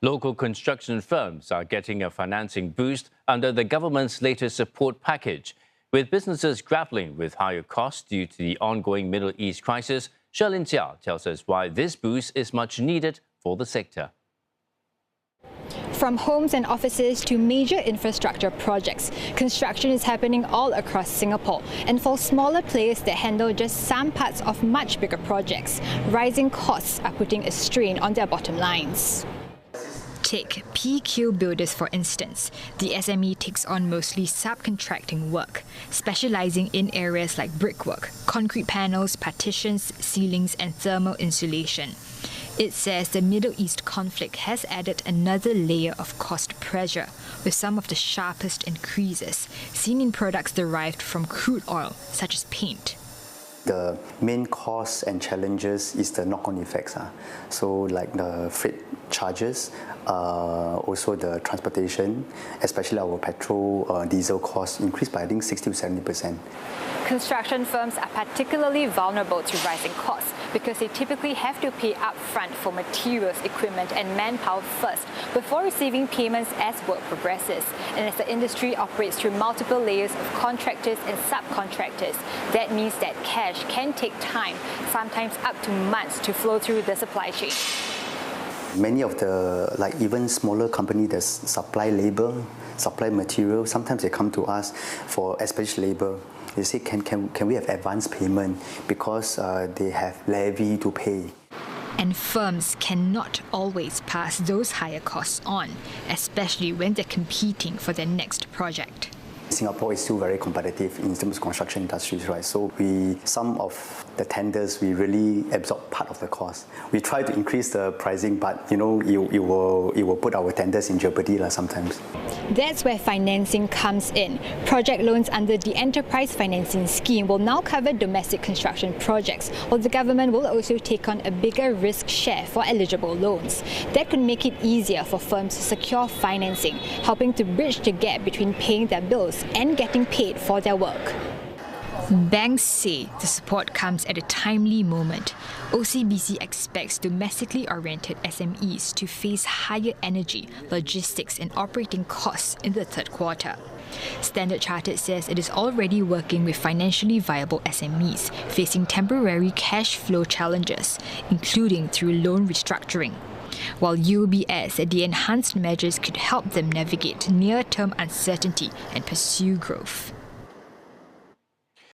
Local construction firms are getting a financing boost under the government's latest support package. With businesses grappling with higher costs due to the ongoing Middle East crisis, Sherlyn Seah tells us why this boost is much needed for the sector. From homes and offices to major infrastructure projects, construction is happening all across Singapore. And for smaller players that handle just some parts of much bigger projects, rising costs are putting a strain on their bottom lines. Take PQ Builders for instance. The SME takes on mostly subcontracting work, specializing in areas like brickwork, concrete panels, partitions, ceilings and thermal insulation. It says the Middle East conflict has added another layer of cost pressure, with some of the sharpest increases seen in products derived from crude oil, such as paint. The main costs and challenges is the knock-on effects. So like the freight charges, also the transportation, especially our petrol, diesel costs increased by I think 60 to 70%. Construction firms are particularly vulnerable to rising costs because they typically have to pay upfront for materials, equipment and manpower first before receiving payments as work progresses. And as the industry operates through multiple layers of contractors and subcontractors, that means that cash can take time, sometimes up to months, to flow through the supply chain. Many of the, even smaller companies that supply labor, supply material, sometimes they come to us for especially labor. They say, can we have advance payment because they have levy to pay. And firms cannot always pass those higher costs on, especially when they're competing for their next project. Singapore is still very competitive in terms of construction industries, right? So some of the tenders, we really absorb part of the cost. We try to increase the pricing, but it will put our tenders in jeopardy sometimes. That's where financing comes in. Project loans under the Enterprise Financing Scheme will now cover domestic construction projects, while the government will also take on a bigger risk share for eligible loans. That could make it easier for firms to secure financing, helping to bridge the gap between paying their bills and getting paid for their work. Banks say the support comes at a timely moment. OCBC expects domestically oriented SMEs to face higher energy, logistics and operating costs in the third quarter. Standard Chartered says it is already working with financially viable SMEs facing temporary cash flow challenges, including through loan restructuring. While UOB said the enhanced measures could help them navigate near-term uncertainty and pursue growth.